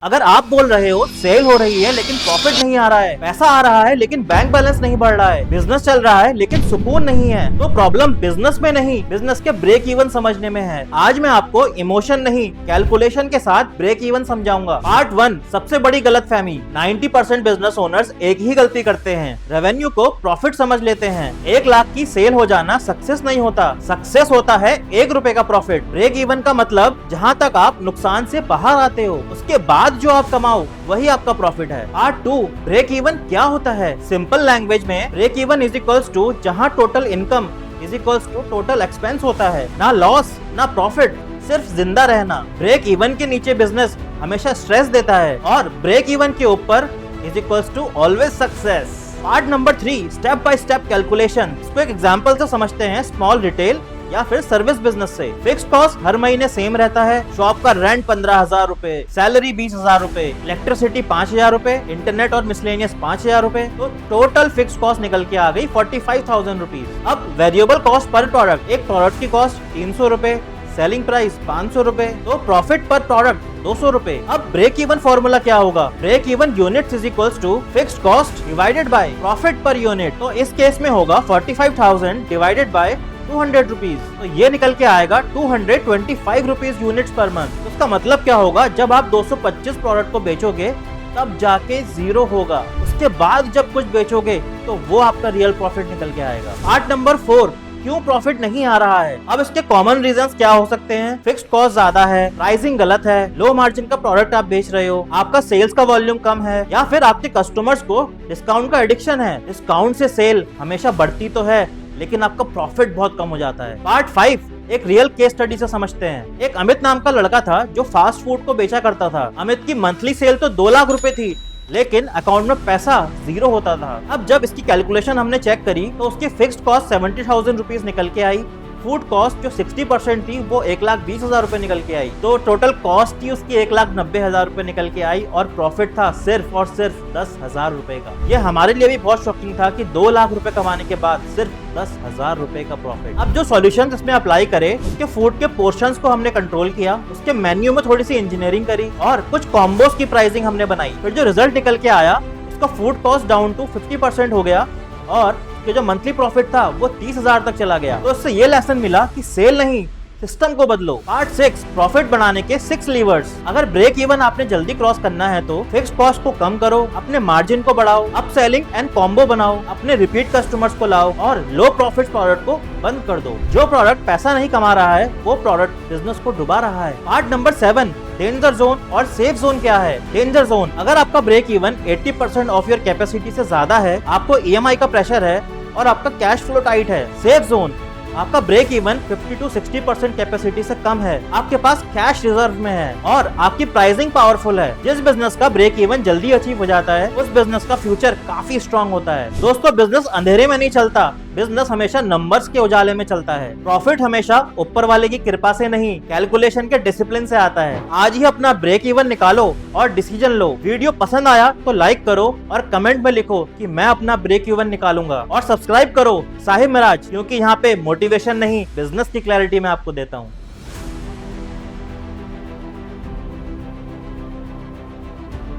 अगर आप बोल रहे हो सेल हो रही है लेकिन प्रॉफिट नहीं आ रहा है, पैसा आ रहा है लेकिन बैंक बैलेंस नहीं बढ़ रहा है, बिजनेस चल रहा है लेकिन सुकून नहीं है, तो प्रॉब्लम बिजनेस में नहीं, बिजनेस के ब्रेक इवन समझने में है। आज मैं आपको इमोशन नहीं कैलकुलेशन के साथ ब्रेक इवन समझाऊंगा। पार्ट 1, सबसे बड़ी गलतफहमी। 90% बिजनेस ओनर्स एक ही गलती करते हैं, रेवेन्यू को प्रॉफिट समझ लेते हैं। 1 लाख की सेल हो जाना सक्सेस नहीं होता, सक्सेस होता है 1 रुपए का प्रॉफिट। ब्रेक इवन का मतलब जहाँ तक आप नुकसान से बाहर आते हो, उसके बाद जो आप कमाओ वही आपका प्रॉफिट है। पार्ट 2, ब्रेक इवन क्या होता है। सिंपल लैंग्वेज में break even is equals to जहाँ total income is equals to total expense होता है, ना लॉस ना प्रॉफिट, सिर्फ जिंदा रहना। ब्रेक इवन के नीचे बिजनेस हमेशा स्ट्रेस देता है और ब्रेक इवन के ऊपर is equals to always success. Part number 3, step by step calculation. इसको एक एग्जांपल से समझते हैं, स्मॉल रिटेल या फिर सर्विस बिजनेस से। फिक्स कॉस्ट हर महीने सेम रहता है। शॉप का रेंट 15,000 रूपए, सैलरी 20,000 रूपए, इलेक्ट्रिसिटी 5,000 रूपए, इंटरनेट और मिसलेनियस 5,000 रूपए, तो टोटल फिक्स कॉस्ट निकल के आ गई 45,000 रुपीज। अब वेरिएबल कॉस्ट पर प्रोडक्ट, एक प्रोडक्ट की कॉस्ट 300 रूपए, सेलिंग प्राइस 500 रूपए, तो प्रॉफिट पर प्रोडक्ट 200 रूपए। अब ब्रेक इवन फॉर्मूला क्या होगा। Break even units is equals to fixed cost divided by profit per unit. तो इस केस में होगा 45,000 डिवाइडेड बाय 200 रुपीज, तो ये निकल के आएगा 225 रुपीज यूनिट्स पर मंथ। तो उसका मतलब क्या होगा, जब आप 225 प्रोडक्ट को बेचोगे तब जाके 0 होगा, उसके बाद जब कुछ बेचोगे तो वो आपका रियल प्रॉफिट निकल के आएगा। पार्ट नंबर 4, क्यों प्रॉफिट नहीं आ रहा है। अब इसके कॉमन रीजंस क्या हो सकते हैं। फिक्स्ड कॉस्ट ज्यादा है, प्राइसिंग गलत है, लो मार्जिन का प्रोडक्ट आप बेच रहे हो, आपका सेल्स का वॉल्यूम कम है, या फिर आपके कस्टमर्स को डिस्काउंट का एडिक्शन है। डिस्काउंट से सेल हमेशा बढ़ती तो है लेकिन आपका प्रॉफिट बहुत कम हो जाता है। पार्ट 5, एक रियल केस स्टडी से समझते हैं। एक अमित नाम का लड़का था जो फास्ट फूड को बेचा करता था। अमित की मंथली सेल तो 2 लाख रुपए थी लेकिन अकाउंट में पैसा 0 होता था। अब जब इसकी कैलकुलेशन हमने चेक करी तो उसकी फिक्स्ड कॉस्ट 70,000 रुपीज निकल के आई। फूड कॉस्ट जो 60% थी वो 1,20,000 रुपए निकल के आई, तो टोटल कॉस्ट थी उसकी 1,90,000 रुपए निकल के आई और प्रॉफिट था सिर्फ और सिर्फ 10,000 रुपए का। ये हमारे लिए भी बहुत शॉकिंग था कि 2 लाख रुपए कमाने के बाद सिर्फ 10,000 रुपए का प्रॉफिट। अब जो सॉल्यूशन इसमें अप्लाई करे, उसके फूड के पोर्शंस को हमने कंट्रोल किया, उसके मेन्यू में थोड़ी सी इंजीनियरिंग करी और कुछ कॉम्बोस की प्राइसिंग हमने बनाई। फिर जो रिजल्ट निकल के आया, उसका फूड कॉस्ट डाउन टू 50% हो गया और कि जो मंथली प्रॉफिट था वो 30,000 तक चला गया। तो इससे ये लेसन मिला कि सेल नहीं, सिस्टम को बदलो। पार्ट 6, प्रॉफिट बढ़ाने के 6 लीवर्स। अगर ब्रेक इवन आपने जल्दी क्रॉस करना है तो फिक्स्ड कॉस्ट को कम करो, अपने मार्जिन को बढ़ाओ, अपसेलिंग एंड कॉम्बो बनाओ, अपने रिपीट कस्टमर्स को लाओ और लो प्रॉफिट प्रोडक्ट को बंद कर दो। जो प्रोडक्ट पैसा नहीं कमा रहा है वो प्रोडक्ट बिजनेस को डुबा रहा है। पार्ट नंबर 7, डेंजर जोन और सेफ जोन क्या है। डेंजर जोन, अगर आपका break even 80% of your capacity से ज्यादा है, आपको EMI का प्रेशर है और आपका कैश फ्लो टाइट है। सेफ जोन, आपका ब्रेक इवन 50 to 60% कैपेसिटी से कम है, आपके पास कैश रिजर्व में है और आपकी प्राइसिंग पावरफुल है। जिस बिजनेस का ब्रेक इवन जल्दी अचीव हो जाता है उस बिजनेस का फ्यूचर काफी स्ट्रॉन्ग होता है। दोस्तों, बिजनेस अंधेरे में नहीं चलता, बिजनेस हमेशा नंबर्स के उजाले में चलता है। प्रॉफिट हमेशा ऊपर वाले की कृपा से नहीं, कैलकुलेशन के डिसिप्लिन से आता है। आज ही अपना ब्रेक इवन निकालो और डिसीजन लो। वीडियो पसंद आया तो लाइक करो और कमेंट में लिखो कि मैं अपना ब्रेक इवन निकालूंगा, और सब्सक्राइब करो साहिब मिराज, क्योंकि यहाँ पे मोटिवेशन नहीं, बिजनेस की क्लैरिटी मैं आपको देता हूँ।